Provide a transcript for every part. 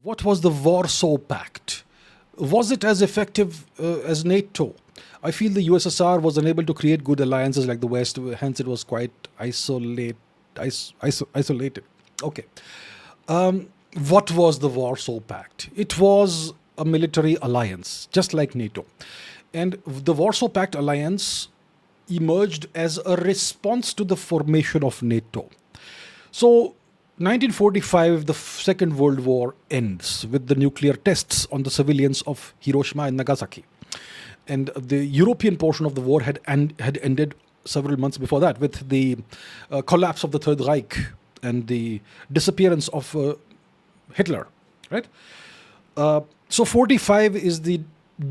What was the Warsaw Pact? Was it as effective as NATO? I feel the USSR was unable to create good alliances like the West, hence it was quite isolated. Okay. What was the Warsaw Pact? It was a military alliance, just like NATO. And the Warsaw Pact alliance emerged as a response to the formation of NATO. So, 1945, the Second World War ends with the nuclear tests on the civilians of Hiroshima and Nagasaki. And the European portion of the war had ended several months before that with the collapse of the Third Reich and the disappearance of Hitler, right? So 45 is the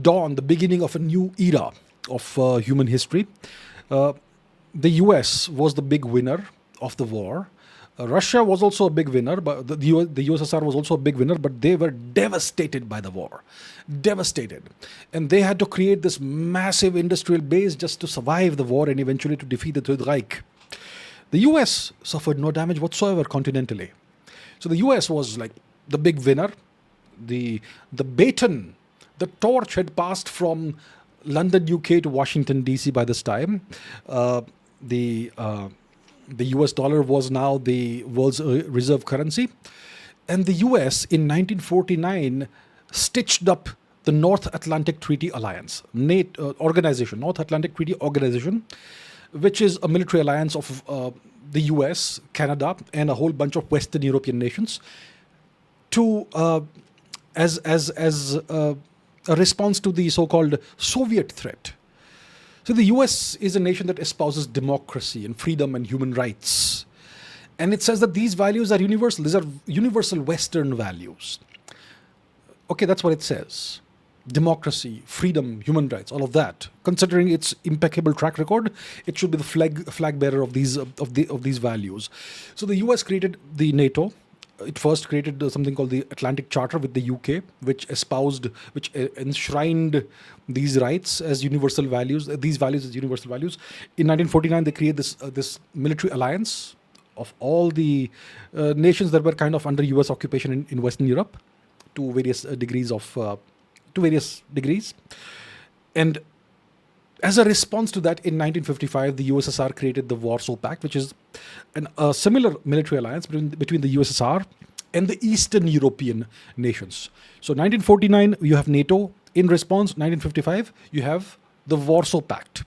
dawn, the beginning of a new era of human history. The US was the big winner of the war. Russia was also a big winner, but the USSR was also a big winner, but they were devastated by the war. Devastated. And they had to create this massive industrial base just to survive the war and eventually to defeat the Third Reich. The US suffered no damage whatsoever continentally. So the US was like the big winner. The baton, the torch had passed from London, UK to Washington, DC by this time. The US dollar was now the world's reserve currency. And the US in 1949 stitched up the North Atlantic Treaty Alliance, NATO organization, North Atlantic Treaty Organization, which is a military alliance of the US, Canada, and a whole bunch of Western European nations to as a response to the so-called Soviet threat. So the US is a nation that espouses democracy and freedom and human rights. And it says that these values are universal. These are universal Western values. Okay, that's what it says. Democracy, freedom, human rights, all of that. Considering its impeccable track record, it should be the flag bearer of these values. So the US created the NATO. It first created something called the Atlantic Charter with the UK, which enshrined these rights as universal values, these values as universal values. In 1949, they created this military alliance of all the nations that were kind of under US occupation in Western Europe to various degrees. And as a response to that, in 1955, the USSR created the Warsaw Pact, which is a similar military alliance between the USSR and the Eastern European nations. So 1949, you have NATO. In response, 1955, you have the Warsaw Pact.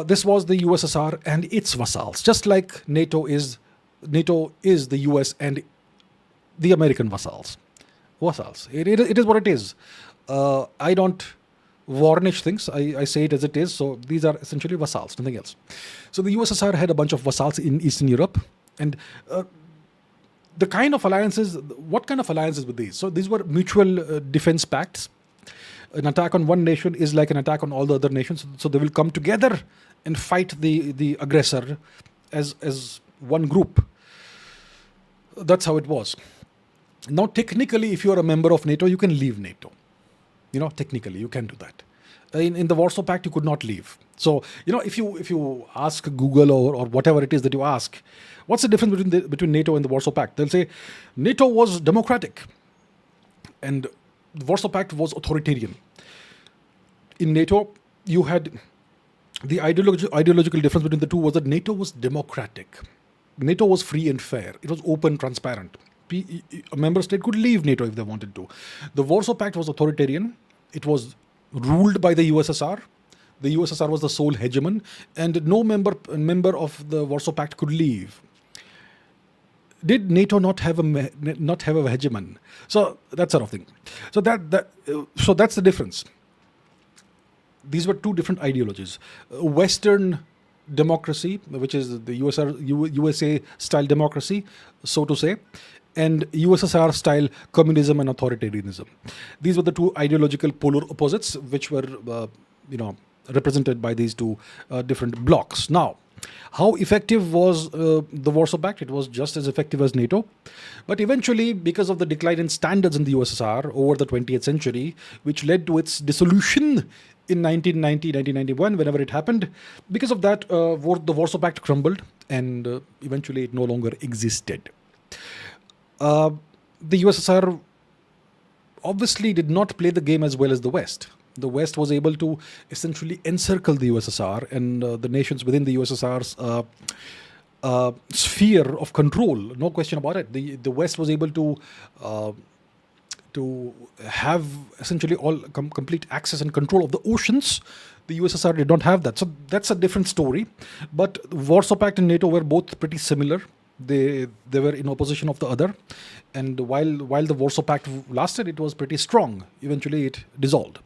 This was the USSR and its vassals, just like NATO is the US and the American vassals. It is what it is. I don't varnish things. I say it as it is. So these are essentially vassals, nothing else. So the USSR had a bunch of vassals in Eastern Europe. And the kind of alliances, what kind of alliances were these? So these were mutual defense pacts. An attack on one nation is like an attack on all the other nations. So they will come together and fight the aggressor as one group. That's how it was. Now, technically, if you are a member of NATO, you can leave NATO. Technically, you can do that. In the Warsaw Pact, you could not leave. So, if you ask Google or whatever it is that you ask, what's the difference between NATO and the Warsaw Pact? They'll say NATO was democratic, and the Warsaw Pact was authoritarian. In NATO, you had the ideological difference between the two was that NATO was democratic. NATO was free and fair. It was open, transparent. A member state could leave NATO if they wanted to. The Warsaw Pact was authoritarian. It was ruled by the USSR. The USSR was the sole hegemon, and no member of the Warsaw Pact could leave. Did NATO not have a hegemon? So that sort of thing. So that's the difference. These were two different ideologies. Western democracy, which is the USA style democracy, so to say, and USSR style communism and authoritarianism. These were the two ideological polar opposites, which were represented by these two different blocks. Now, how effective was the Warsaw Pact? It was just as effective as NATO. But eventually, because of the decline in standards in the USSR over the 20th century, which led to its dissolution in 1990, 1991, whenever it happened, because of that, the Warsaw Pact crumbled and eventually it no longer existed. The USSR obviously did not play the game as well as the West. The West was able to essentially encircle the USSR and the nations within the USSR's sphere of control. No question about it. The West was able to have essentially all complete access and control of the oceans. The USSR did not have that. So that's a different story. But Warsaw Pact and NATO were both pretty similar. They were in opposition of the other. And while the Warsaw Pact lasted, it was pretty strong. Eventually it dissolved.